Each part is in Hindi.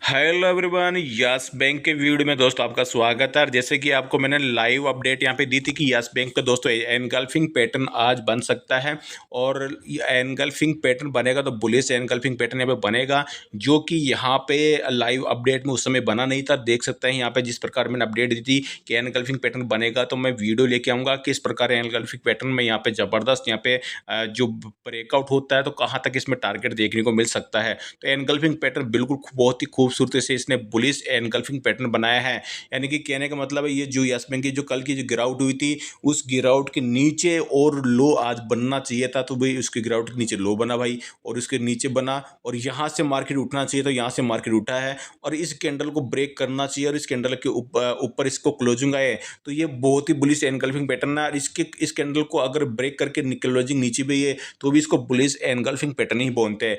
हेलो एवरीवन, यस बैंक के वीडियो में दोस्तों आपका स्वागत है। और जैसे कि आपको मैंने लाइव अपडेट यहाँ पे दी थी कि यस बैंक का दोस्तों एनगल्फिंग पैटर्न आज बन सकता है। और एनगल्फिंग पैटर्न बनेगा तो बुलिश एनगल्फिंग पैटर्न यहाँ पे बनेगा, जो कि यहाँ पे लाइव अपडेट में उस समय बना नहीं था। देख सकते हैं यहाँ पे जिस प्रकार मैंने अपडेट दी थी कि एनगल्फिंग पैटर्न बनेगा, तो मैं वीडियो लेके आऊँगा किस प्रकार एनगल्फिंग पैटर्न में यहाँ पे ज़बरदस्त यहाँ पे जो ब्रेकआउट होता है तो कहाँ तक इसमें टारगेट देखने को मिल सकता है। तो एनगल्फिंग पैटर्न बिल्कुल बहुत ही खूबसूरती से इसने बुलिश एनगल्फिंग पैटर्न बनाया है। यानी कि कहने का मतलब है ये जो यस बैंक की जो कल की जो गिरावट हुई थी, उस गिरावट के नीचे और लो आज बनना चाहिए था, तो भाई उसकी गिरावट के नीचे लो बना भाई, और उसके नीचे बना और यहाँ से मार्केट उठना चाहिए तो यहाँ से मार्केट उठा है। और इस कैंडल को ब्रेक करना चाहिए और इस कैंडल के ऊपर इसको क्लोजिंग आए तो ये बहुत ही बुलिश एनगल्फिंग पैटर्न है। और इस कैंडल को अगर ब्रेक करके क्लोजिंग नीचे भी है तो भी इसको बुलिश एनगल्फिंग पैटर्न ही बोलते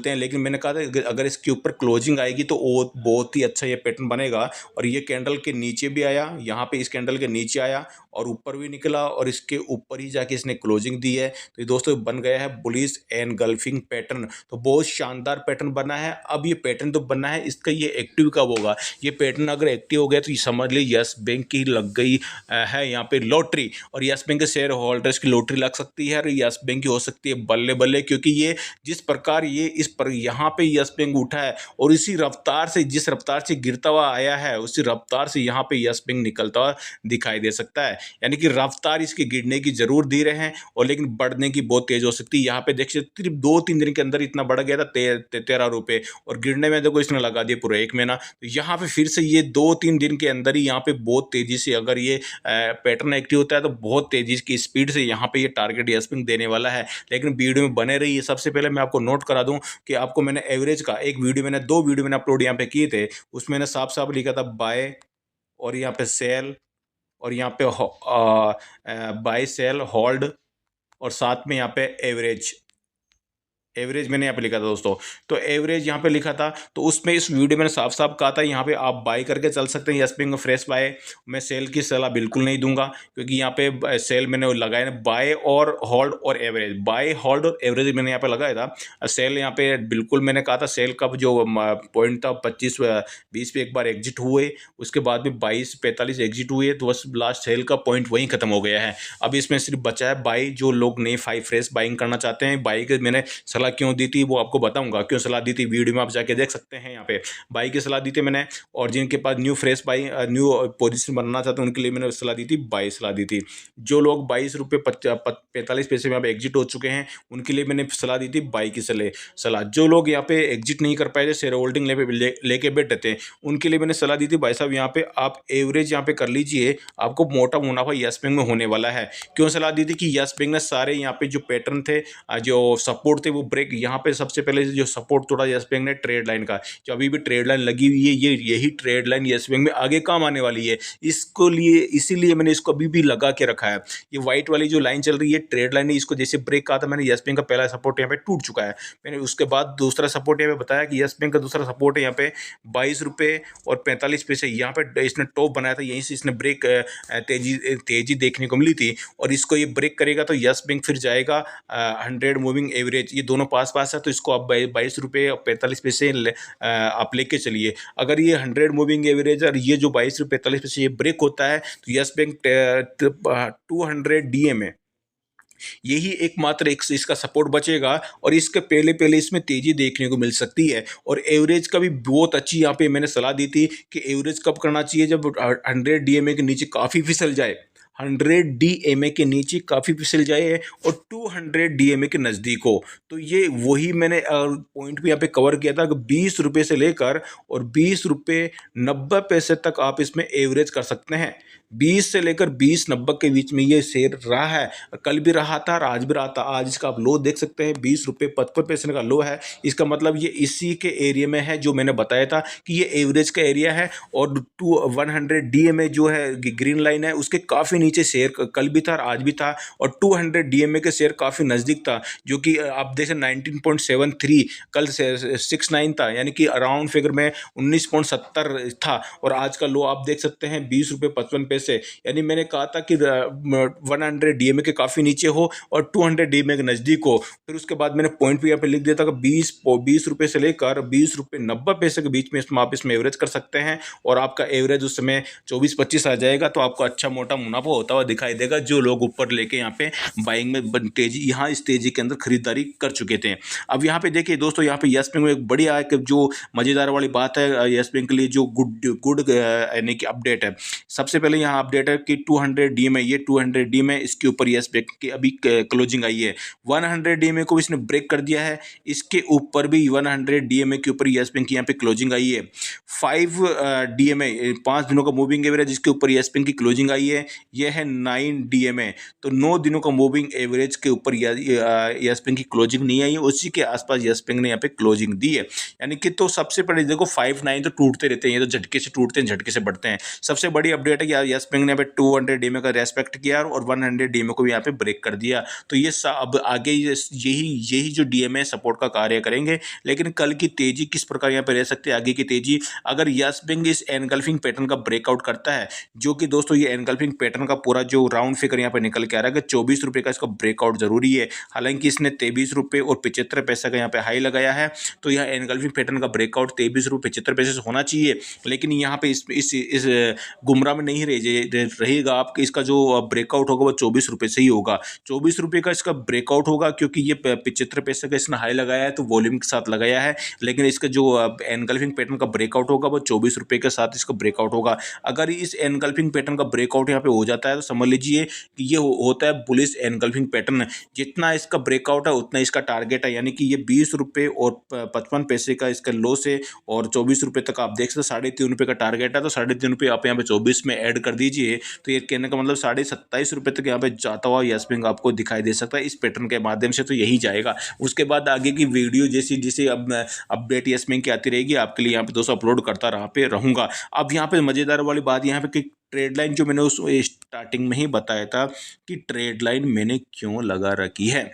हैं। लेकिन मैंने कहा था अगर इसके ऊपर क्लोजिंग आएगी तो बहुत ही अच्छा ये पैटर्न बनेगा। और ये कैंडल के नीचे भी आया, यहाँ पे इस कैंडल के नीचे आया और ऊपर भी निकला और इसके ऊपर ही जाके इसने क्लोजिंग दी है। तो ये दोस्तों बन गया है बुलिश एनगल्फिंग पैटर्न। तो बहुत शानदार पैटर्न बना है। अब ये पैटर्न तो बना है, इसका ये एक्टिव कब होगा? ये पैटर्न अगर एक्टिव हो गया तो ये समझ लीजिए यस बैंक की लग गई है यहाँ पे लॉटरी। और यस बैंक के शेयर होल्डर्स की लॉटरी लग सकती है और यस बैंक की हो सकती है बल्ले बल्ले, क्योंकि ये जिस प्रकार ये इस पर यहाँ पे यस बैंक उठा है और इसी रफ्तार से जिस रफ्तार से गिरता हुआ आया है उसी रफ्तार से यहाँ पे यस बैंक निकलता हुआ दिखाई दे सकता है। यानी कि रफ्तार इसके गिरने की जरूर दे रहे हैं और लेकिन बढ़ने की बहुत तेज हो सकती है। यहाँ पे देखिए सिर्फ 2-3 दिन के अंदर इतना बढ़ गया था 13 रुपये, और गिरने में देखो इसने लगा दिया पूरा 1 महीना। तो यहाँ पे फिर से ये 2-3 दिन के अंदर ही यहाँ पे बहुत तेजी से अगर ये पैटर्न एक्टिव होता है तो बहुत तेजी की स्पीड से यहाँ पे ये टारगेट यस बैंक देने वाला है। लेकिन वीडियो में बने रहिए। सबसे पहले मैं आपको नोट करा दूं कि आपको मैंने एवरेज का एक वीडियो मैंने 2 वीडियो मैंने अपलोड यहाँ पे किए थे, उसमें मैंने साफ साफ लिखा था बाय और यहाँ पे सेल और यहाँ पे बाय सेल होल्ड और साथ में यहाँ पे एवरेज मैंने यहाँ पे लिखा था दोस्तों। तो एवरेज यहाँ पे लिखा था, तो उसमें इस वीडियो में साफ साफ कहा था यहाँ पे आप बाय करके चल सकते हैं यस बैंक में फ्रेश बाय। मैं सेल की सलाह बिल्कुल नहीं दूंगा, क्योंकि यहाँ पे सेल मैंने लगाया ना, बाय और होल्ड और एवरेज, बाय होल्ड और एवरेज मैंने यहाँ पे लगाया था। सेल यहाँ पे बिल्कुल मैंने कहा था सेल का जो पॉइंट था 25-20 पे एक बार एग्जिट हुए, उसके बाद में 22-45 एग्जिट हुए, तो बस लास्ट सेल का पॉइंट वहीं खत्म हो गया है। अब इसमें सिर्फ बचा है बाई। जो लोग नए फ्रेश बाइंग करना चाहते हैं, बाई के मैंने सलाह क्यों दी थी वो आपको बताऊंगा, क्यों सलाह दी थी वीडियो में आप जाके देख सकते हैं। यहाँ पे बाई की सलाह दी थी मैंने, और जिनके पास new fresh by new position बनना चाहते हैं उनके लिए मैंने सलाह दी थी, बाई सलाह दी थी। जो लोग 22 रुपये 45 पैसे में आप एग्जिट हो चुके हैं उनके लिए मैंने सलाह दी थी बाई की सलाह। जो लोग यहाँ पे एग्जिट नहीं कर पाए थे, शेयर होल्डिंग लेके बैठे थे, उनके लिए मैंने सलाह दी थी भाई साहब यहाँ पे आप एवरेज यहाँ पे कर लीजिए, आपको मोटा मुनाफा यस बैंक में होने वाला है। क्यों सलाह दी थी कि यस बैंक ने सारे यहाँ पे जो पैटर्न थे, जो सपोर्ट थे वो ब्रेक, यहाँ पे सबसे पहले जो सपोर्ट तोड़ा यस बैंक ने ट्रेड लाइन का, जो अभी भी ट्रेड लाइन लगी हुई है, यही ट्रेड लाइन यस बैंक में आगे काम आने वाली है। इसको लिए इसीलिए मैंने इसको अभी भी लगा के रखा है। ये व्हाइट वाली जो लाइन चल रही है ट्रेड लाइन है, इसको जैसे ब्रेक कहा था मैंने, यस बैंक का पहला सपोर्ट यहाँ पे टूट चुका है। मैंने उसके बाद दूसरा सपोर्ट यहाँ पे बताया कि यस बैंक का दूसरा सपोर्ट है यहाँ पे 22 रुपये और 45 पैसे, यहाँ पे इसने टॉप बनाया था, यहीं से इसने ब्रेक तेजी देखने को मिली थी। और इसको ये ब्रेक करेगा तो यस बैंक फिर जाएगा 100 मूविंग एवरेज, ये दोनों पास पास है, तो इसको आप 22 रुपये और 45 पैसे आप लेके चलिए। अगर ये 100 मूविंग एवरेज और ये जो 22 रुपये 45 पैसे ये ब्रेक होता है तो यस बैंक 200 DMA यही एकमात्र एक इसका सपोर्ट बचेगा, और इसके पहले पहले इसमें तेजी देखने को मिल सकती है। और एवरेज का भी बहुत अच्छी यहाँ पे मैंने सलाह दी थी कि एवरेज कब करना चाहिए, जब 100 DMA के नीचे काफ़ी फिसल जाए, 100 DMA के नीचे काफ़ी फिसल जाए और 200 DMA के नज़दीक हो। तो ये वही मैंने पॉइंट भी यहाँ पे कवर किया था कि 20 रुपये से लेकर और 20 रुपये 90 पैसे तक आप इसमें एवरेज कर सकते हैं। 20 से लेकर 20-90 के बीच में ये शेयर रहा है, कल भी रहा था और आज भी रहा था। आज इसका आप लो देख सकते हैं, 20 रुपये 55 पैसे का लो है। इसका मतलब ये इसी के एरिया में है जो मैंने बताया था कि ये एवरेज का एरिया है। और 100 DMA जो है ग्रीन लाइन है, उसके काफ़ी नीचे शेयर कल भी था और आज भी था, और 200 DMA के शेयर काफ़ी नज़दीक था, जो कि आप देखें 19.73, कल से 69 था, यानी कि अराउंड फिगर में 19.70 था। और आज का लो आप देख सकते हैं 20 रुपये 55 रुपये से, यानी मैंने कहा था कि 100 DMA के काफ़ी नीचे हो और 200 DMA के नज़दीक हो। फिर उसके बाद मैंने पॉइंट भी यहाँ पे लिख दिया था कि 20 रुपये से लेकर 20 रुपये 90 पैसे के बीच में इसमें आप इसमें एवरेज कर सकते हैं और आपका एवरेज उस समय 24-25 आ जाएगा, तो आपको अच्छा मोटा मुनाफा होता हुआ दिखाई देगा जो लोग ऊपर लेके यहाँ पे बाइंग में तेजी, यहाँ इस तेजी के अंदर खरीदारी कर चुके थे। अब यहाँ पे देखिए दोस्तों, यहाँ पे यस बैंक में एक बढ़िया एक जो मज़ेदार वाली बात है यस बैंक के लिए, जो गुड यानी कि अपडेट है। सबसे पहले यहाँ अपडेट है कि 200 DMA, ये 200 DMA इसके ऊपर यस बैंक की अभी क्लोजिंग आई है। 100 DMA को इसने ब्रेक कर दिया है, इसके ऊपर भी 100 DMA के ऊपर यस बैंक की यहाँ पे क्लोजिंग आई है। 5 DMA 5 दिनों का मूविंग एवरेज इसके ऊपर यस बैंक की क्लोजिंग आई है, यह है 9 DMA, तो 9 दिनों का मूविंग एवरेज के ऊपर यस बैंक की क्लोजिंग नहीं आई है, उसी के आसपास यस बैंक ने यहाँ पे क्लोजिंग दी है। यानी कि तो सबसे पहले देखो 5-9 तो टूटते रहते हैं, ये तो झटके से टूटते हैं, झटके से बढ़ते हैं। सबसे बड़ी अपडेट है कि यस बैंक ने यहाँ पे 200 DMA का रेस्पेक्ट किया और 100 DMA को भी यहाँ पे ब्रेक कर दिया। तो ये अब आगे यही जो DMA सपोर्ट का कार्य करेंगे। लेकिन कल की तेजी किस प्रकार यहाँ पे रह सकती है, आगे की तेजी, अगर यस बैंक इस एनगल्फिंग पैटर्न का ब्रेकआउट करता है, जो कि दोस्तों ये एनगल्फिंग पैटर्न का पूरा जो राउंड फिगर यहाँ पे निकल के आ रहा है कि 24 रुपये का इसका ब्रेकआउट जरूरी है। हालांकि इसने 23 रुपये और 75 पैसे का यहाँ पे हाई लगाया है, तो यह एनगल्फिंग पैटर्न का ब्रेकआउट 23 रुपये 75 पैसे से होना चाहिए। लेकिन यहाँ पे इस गुमराह में नहीं रहेगा आप, इसका जो ब्रेकआउट होगा वो 24 रुपये से ही होगा। 24 रुपये का इसका ब्रेकआउट होगा, क्योंकि ये 75 पैसे का इसने हाई लगाया है, तो वॉल्यूम के साथ लगाया है। लेकिन इसका जो एनगल्फिंग पैटर्न का ब्रेकआउट होगा वो 24 रुपये के साथ इसका ब्रेकआउट होगा। अगर इस एनगल्फिंग पैटर्न का ब्रेकआउट यहाँ पे हो जाता है, तो समझ लीजिए कि ये होता है बुलिश एनगल्फिंग पैटर्न। जितना इसका ब्रेकआउट है उतना इसका टारगेट है, यानी कि ये 20 रुपये और 55 पैसे का इसका लॉस है और 24 रुपये तक आप देख सकते 3.5 रुपये का टारगेट है। तो 3.5 रुपये आप यहाँ पे 24 में ऐड कर दीजिए, तो ये कहने का मतलब 27.5 रुपये तक यहाँ पे जाता हुआ यस बैंक आपको दिखाई दे सकता है इस पैटर्न के माध्यम से। तो यही जाएगा, उसके बाद आगे की वीडियो जैसे अब अपडेट यस बैंक की आती रहेगी आपके लिए यहाँ पे दोस्तों अपलोड करता रहूँगा। अब यहाँ पे मज़ेदार वाली बात यहाँ पे कि ट्रेड लाइन जो मैंने उस स्टार्टिंग में ही बताया था कि ट्रेड लाइन मैंने क्यों लगा रखी है,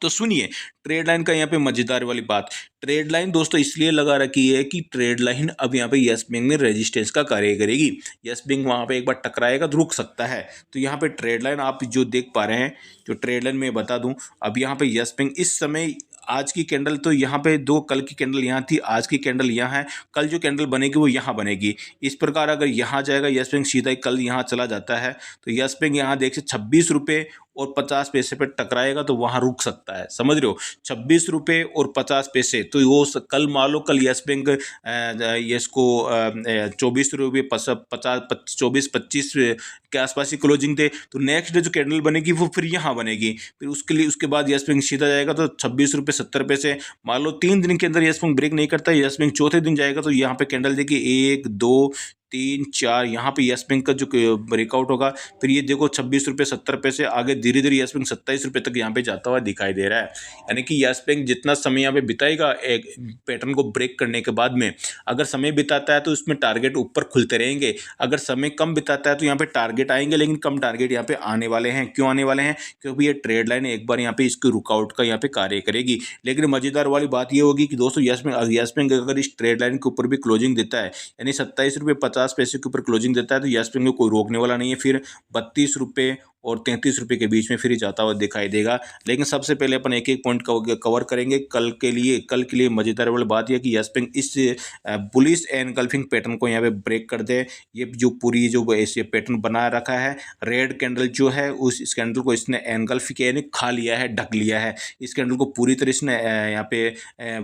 तो सुनिए ट्रेड लाइन का यहाँ पे मजेदार वाली बात। ट्रेड लाइन दोस्तों इसलिए लगा रखी है कि ट्रेड लाइन अब यहाँ पे यस बैंक में रेजिस्टेंस का कार्य करेगी। यस बैंक वहाँ पे एक बार टकराएगा तो रुक सकता है। तो यहाँ पे ट्रेड लाइन आप जो देख पा रहे हैं, जो ट्रेड लाइन मैं बता दूं, अब यहाँ पे यस बैंक इस समय आज की कैंडल तो यहाँ पे दो, कल की कैंडल यहाँ थी, आज की कैंडल यहाँ है, कल जो कैंडल बनेगी वो यहाँ बनेगी। इस प्रकार अगर यहाँ जाएगा यस बैंक सीधा ही कल यहाँ चला जाता है, तो यस बैंक यहाँ देख से 26 रुपये और 50 पैसे पे टकराएगा तो वहाँ रुक सकता है, समझ रहे हो। 26 रुपये और 50 पैसे, तो वो कल मान लो कल यस बैंक इसको 24 रुपये 24-25 के आसपास ही क्लोजिंग थे, तो नेक्स्ट डे जो कैंडल बनेगी वो फिर यहाँ बनेगी। फिर उसके बाद यस बैंक सीधा जाएगा तो 26 रुपये 70 पैसे। मान लो 3 दिन के अंदर यस बैंक ब्रेक नहीं करता, यस बैंक चौथे दिन जाएगा तो यहाँ पे कैंडल देखिए 1 2 3 4, यहाँ पे यस बैंक का जो ब्रेकआउट होगा, फिर ये देखो 26 रुपये 70 पैसे, आगे धीरे धीरे यस बैंक 27 रुपये तक यहाँ पे जाता हुआ दिखाई दे रहा है। यानी कि यस बैंक जितना समय यहाँ पे बिताएगा एक पैटर्न को ब्रेक करने के बाद में, अगर समय बिताता है तो उसमें टारगेट ऊपर खुलते रहेंगे, अगर समय कम बिताता है तो यहाँ पे टारगेट आएंगे, लेकिन कम टारगेट यहाँ पे आने वाले हैं। क्यों आने वाले हैं? क्योंकि ये ट्रेड लाइन एक बार यहाँ पे इसके रुकआउट का यहाँ पे कार्य करेगी। लेकिन मजेदार वाली बात ये होगी कि दोस्तों यस बैंक अगर इस ट्रेड लाइन के ऊपर भी क्लोजिंग देता है, यानी 27 रुपये 50 पैसे के ऊपर क्लोजिंग देता है, तो यस बैंक में कोई रोकने वाला नहीं है, फिर 32 रुपये और 33 रुपये के बीच में फिर ही जाता हुआ दिखाई देगा। लेकिन सबसे पहले अपन एक एक पॉइंट कवर करेंगे कल के लिए मजेदार वाली बात यह कि यस बैंक इस बुलिश एनगल्फिंग पैटर्न को यहाँ पे ब्रेक कर दे। ये जो पूरी जो ऐसे पैटर्न बना रखा है, रेड कैंडल जो है इस कैंडल को इसने एनगल्फ किया, यानी खा लिया है, ढक लिया है, इस कैंडल को पूरी तरह इसने यहाँ पे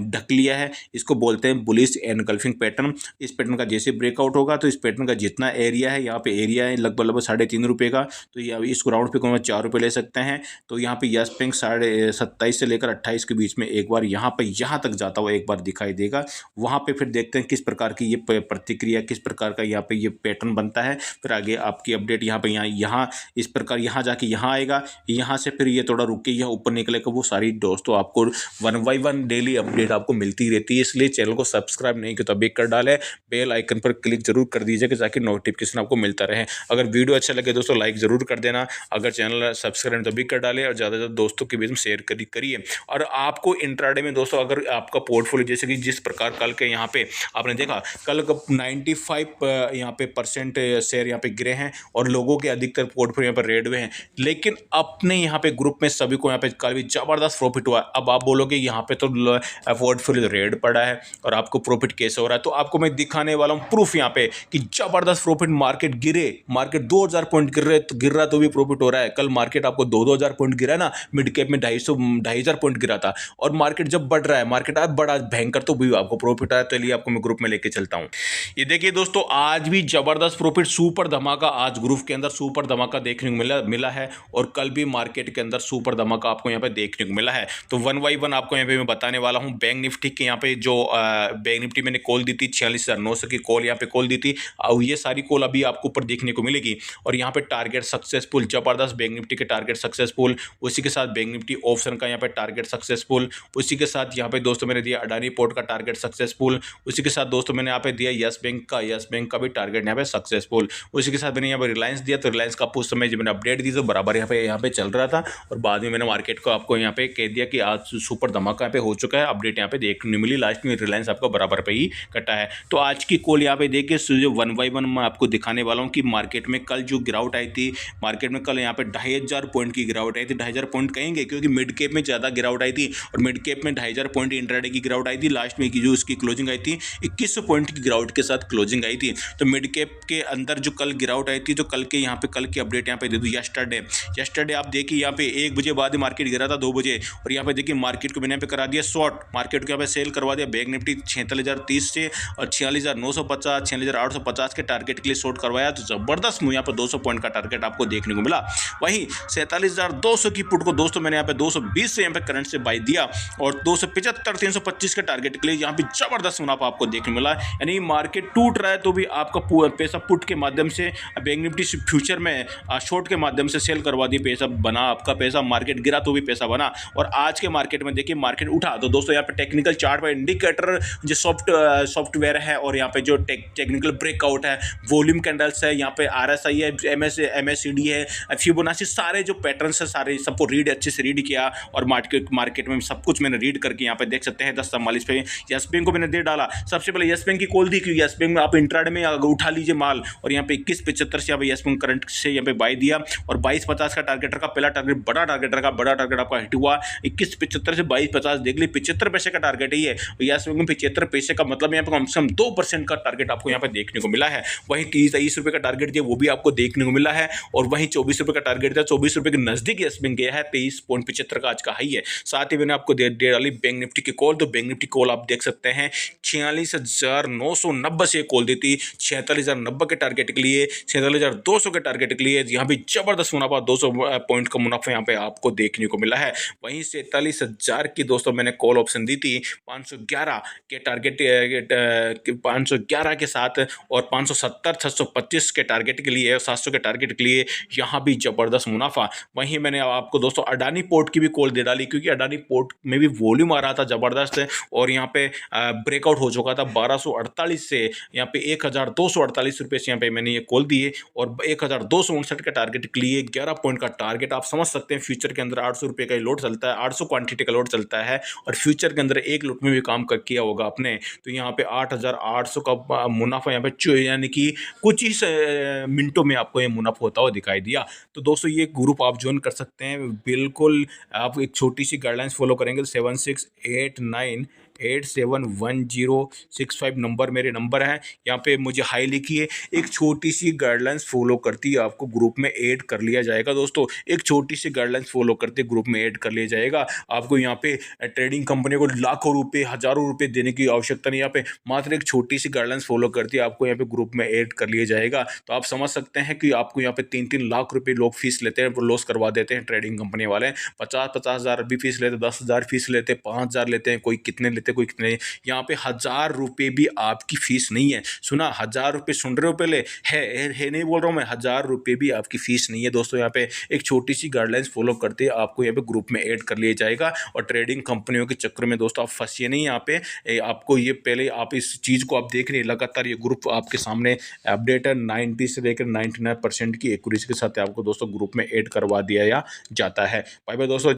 ढक लिया है। इसको बोलते हैं बुलिश एनगल्फिंग पैटर्न। इस पैटर्न का जैसे ब्रेकआउट होगा तो इस पैटर्न का जितना एरिया है, यहाँ पे एरिया है लगभग 3.5 रुपये का, तो ये इस राउंड पे को 4 रुपये ले सकते हैं। तो यहाँ पे यस बैंक 27 से लेकर 28 के बीच में एक बार यहाँ तक जाता हुआ एक बार दिखाई देगा। वहाँ पे फिर देखते हैं किस प्रकार की ये प्रतिक्रिया, किस प्रकार का यहाँ पे ये पैटर्न बनता है। फिर आगे आपकी अपडेट यहाँ इस प्रकार यहाँ जाके यहाँ आएगा, यहाँ से फिर ये थोड़ा रुक के यहाँ ऊपर निकलेगा। वो सारी दोस्तों आपको 1 by 1 डेली अपडेट आपको मिलती रहती है, इसलिए चैनल को सब्सक्राइब नहीं किया तो अभी कर डालें, बेल आइकन पर क्लिक जरूर कर दीजिएगा ताकि नोटिफिकेशन आपको मिलता रहे। अगर वीडियो अच्छा लगे दोस्तों लाइक ज़रूर कर देना, अगर चैनल सब्सक्राइब तभी कर डालें और ज़्यादा से ज़्यादा दोस्तों के बीच में शेयर करिए। और आपको इंट्राडे में दोस्तों अगर आपका पोर्टफोलियो जैसे कि जिस प्रकार कल के यहाँ पे आपने देखा, कल 95 यहाँ पे परसेंट शेयर यहाँ पे गिरे हैं और लोगों के अधिकतर पोर्टफोलियो यहाँ पर रेड में हैं, लेकिन अपने यहाँ पे ग्रुप में सभी को यहाँ पे कल भी जबरदस्त प्रॉफिट हुआ। अब आप बोलोगे यहाँ पे तो पोर्टफोलियो रेड पड़ा है और आपको प्रॉफिट कैसे हो रहा है, तो आपको मैं दिखाने वाला हूँ प्रूफ यहाँ पे कि जबरदस्त प्रॉफिट। मार्केट 2000 पॉइंट गिर रहा तो भी प्रॉफिट हो रहा है। कल मार्केट आपको 2000 पॉइंट गिरा है ना, मिड कैप में 2500 पॉइंट गिरा था और मार्केट जब बढ़ रहा है, मार्केट आज बड़ा भयंकर, तो भी आपको प्रॉफिट आया। तो चलिए आपको मैं ग्रुप में लेके चलता हूँ। ये देखिए दोस्तों, आज भी जबरदस्त प्रॉफिट, सुपर धमाका आज ग्रुप के अंदर सुपर धमाका देखने को मिला है और कल भी मार्केट के अंदर सुपर धमाका आपको यहाँ पे देखने को मिला है। तो वन बाई वन आपको यहाँ पे मैं बताने वाला हूँ। बैंक निफ्टी के यहाँ पे जो बैंक निफ्टी मैंने कॉल दी थी 46,900 की कॉल यहाँ पे कॉल दी थी, और ये सारी कॉल अभी आपको ऊपर देखने को मिलेगी। और यहाँ पे टारगेट सक्सेसफुल, जबरदस्त बैंक निफ्टी के टारगेट सक्सेसफुल, उसी के साथ बैंक निफ्टी ऑप्शन का यहाँ पे टारगेट सक्सेसफुल, उसी के साथ यहाँ पे दोस्तों मैंने दिया अडानी पोर्ट का टारगेट सक्सेसफुल, उसी के साथ दोस्तों मैंने यहाँ पे दिया यस बैंक का भी टारगेट यहाँ पे सक्सेसफुल, उसी के साथ मैंने यहाँ पे रिलायंस दिया। तो रिलायंस का उस समय जब मैंने अपडेट दी तो बराबर यहाँ पे चल रहा था और बाद में मैंने मार्केट को आपको यहाँ पे कह दिया कि आज सुपर धमाका यहाँ पे हो चुका है। अपडेट यहाँ पे देखने मिली, लास्ट में रिलायंस आपको बराबर पे ही कटा है। तो आज की कॉल यहाँ पे देखिए, जो वन बाई वन मैं आपको दिखाने वाला हूँ कि मार्केट में कल जो गिरावट आई थी, मार्केट में कल यहाँ पे 2500 पॉइंट की गिरावट आई थी। 2500 पॉइंट कहेंगे क्योंकि मिड कैप में ज़्यादा गिरावट आई थी और मिड कैप में 2500 पॉइंट इंट्राडे की गिरावट आई थी। लास्ट में की जो उसकी क्लोजिंग आई थी 2100 पॉइंट की गिरावट के साथ क्लोजिंग आई थी। तो मिड कैप के अंदर जो कल गिरावट आई थी, तो कल के यहाँ पे कल की अपडेट यहाँ पे दे दूँ। यस्टरडे आप देखिए यहाँ पे 1 बजे बाद ही मार्केट गिरा था 2 बजे, और यहाँ पे देखिए मार्केट को मैंने यहाँ पे करा दिया शॉर्ट, मार्केट को यहाँ पे सेल करवा दिया। बैंक निफ्टी 46,030 से और 46,950 46,850 के टारगेट के लिए शॉर्ट करवाया। तो जबरदस्त यहाँ पे 200 पॉइंट का टारगेट आपको देखने को मिला। वहीं 47,200 की पुट को दोस्तों मैंने यहाँ पे 220 से यहाँ पे करंट से बाई दिया और 275 325 के टारगेट के लिए यहाँ पे जबरदस्त मुनाफा आपको देखने मिला। यानी मार्केट टूट रहा है तो भी आपका पैसा पुट के माध्यम से बैंक निफ्टी फ्यूचर में शॉर्ट के माध्यम से सेल करवा दी, पैसा बना आपका पैसा। मार्केट गिरा तो भी पैसा बना। और आज के मार्केट में देखिए मार्केट उठा तो दोस्तों यहाँ पे टेक्निकल चार्ट पर इंडिकेटर जो सॉफ्टवेयर है और यहाँ पे जो टेक्निकल ब्रेकआउट है, वॉल्यूम कैंडल्स है, यहाँ पे RSI है, MACD है, फिबोनाची, सारे जो पैटर्न्स है सारे सबको अच्छे से रीड किया और मार्केट में सब कुछ मैंने रीड करके यहाँ पे देख सकते हैं 10:44 पे यस बैंक को मैंने दे डाला। सबसे पहले यस बैंक की कॉल दी क्योंकि यस बैंक में आप इंट्राडे में उठा लीजिए माल, और यहाँ पे 21.75 से यहाँ पे यस बैंक करंट से यहाँ पे बाई दिया और 22.50 का टारगेट रखा। पहला टारगेट बड़ा टारगेट रखा, बड़ा टारगेट आपका हिट हुआ 21.75 से 22.50 देख ली, 75 पैसे का टारगेट ही है। यस बैंक में 75 पैसे का मतलब यहाँ पे कम से कम 2% का टारगेट आपको यहाँ पे देखने को मिला है। वहीं 23 रुपये का टारगेट दिया वो भी आपको देखने को मिला है और वहीं 24 रुपये का टारगेट दिया, 24 रुपये के नजदीक यस बैंक गया है, 23.75 का आज का हाई है। साथ ही मैंने आपको दे डाली बैंक निफ्टी की कॉल। तो बैंक निफ्टी कॉल आप देख सकते हैं 46,990 से कॉल दी थी 46,090 के टारगेट के लिए, 46,200 के टारगेट के लिए। यहाँ भी जबरदस्त मुनाफा 200 पॉइंट का मुनाफा यहाँ पे आपको देखने को मिला है। वहीं 47,000 की दोस्तों मैंने कॉल ऑप्शन दी थी 511 के टारगेट 511 के साथ और 570 625 के टारगेट के लिए, 700 के टारगेट के लिए, यहाँ भी जबरदस्त मुनाफा। वहीं मैंने आपको दोस्तों अडानी पोर्ट की भी कॉल दे डाली क्योंकि अडानी पोर्ट में भी वॉल्यूम आ रहा था जबरदस्त और यहाँ पे ब्रेकआउट हो चुका था 1248 से यहाँ पे 1,248 रुपये से यहाँ पे मैंने ये कॉल दिए और 1,259 के टारगेट के लिए 11 पॉइंट का टारगेट। आप समझ सकते हैं फ्यूचर के अंदर 800 रुपये का लोड चलता है, 800 क्वांटिटी का लोड चलता है और फ्यूचर के अंदर एक लोट में भी काम किया होगा आपने। तो यहाँ पे 8,800 का मुनाफा यहाँ पे यानी कि कुछ ही मिनटों में आपको ये मुनाफा होता हुआ दिखाई दिया। तो दोस्तों ये ग्रुप आप ज्वाइन कर सकते हैं बिल्कुल। आप एक छोटी सी गाइडलाइंस फॉलो करेंगे तो 7689871065 नंबर मेरे नंबर है। यहाँ पे मुझे हाई लिखिए, एक छोटी सी गाइडलाइंस फॉलो करती है आपको ग्रुप में ऐड कर लिया जाएगा। दोस्तों एक छोटी सी गाइडलाइंस फॉलो करते ग्रुप में ऐड कर लिया जाएगा। आपको यहाँ पे ट्रेडिंग कंपनी को लाखों रुपए हजारों रुपए देने की आवश्यकता नहीं। यहाँ पे मात्र एक छोटी सी गाइडलाइंस फॉलो करती है आपको यहाँ पे ग्रुप में ऐड कर लिया जाएगा। तो आप समझ सकते हैं कि आपको यहाँ पे 3-3 लाख रुपए लोग फीस लेते हैं, लॉस करवा देते हैं ट्रेडिंग कंपनी वाले। 50-50 हज़ार भी फीस लेते, 10,000 फीस लेते, 5,000 लेते हैं, कोई कितने लेते देते, कोई कितने। यहाँ पे 1000 रुपये भी आपकी फीस नहीं है। सुना, 1000 रुपये सुन रहे हो, पहले है नहीं बोल रहा हूँ मैं, 1000 रुपये भी आपकी फीस नहीं है दोस्तों। यहाँ पे एक छोटी सी गाइडलाइंस फॉलो करते हैं, आपको यहाँ पे ग्रुप में ऐड कर लिया जाएगा। और ट्रेडिंग कंपनियों के चक्कर में दोस्तों आप फंसिए नहीं। यहाँ पे आपको ये पहले आप इस चीज़ को आप देख रहे हैं, लगातार ये ग्रुप आपके सामने अपडेट है। 90 से लेकर 99% की एक्यूरेसी के साथ आपको दोस्तों ग्रुप में ऐड करवा दिया जाता है। बाय बाय दोस्तों।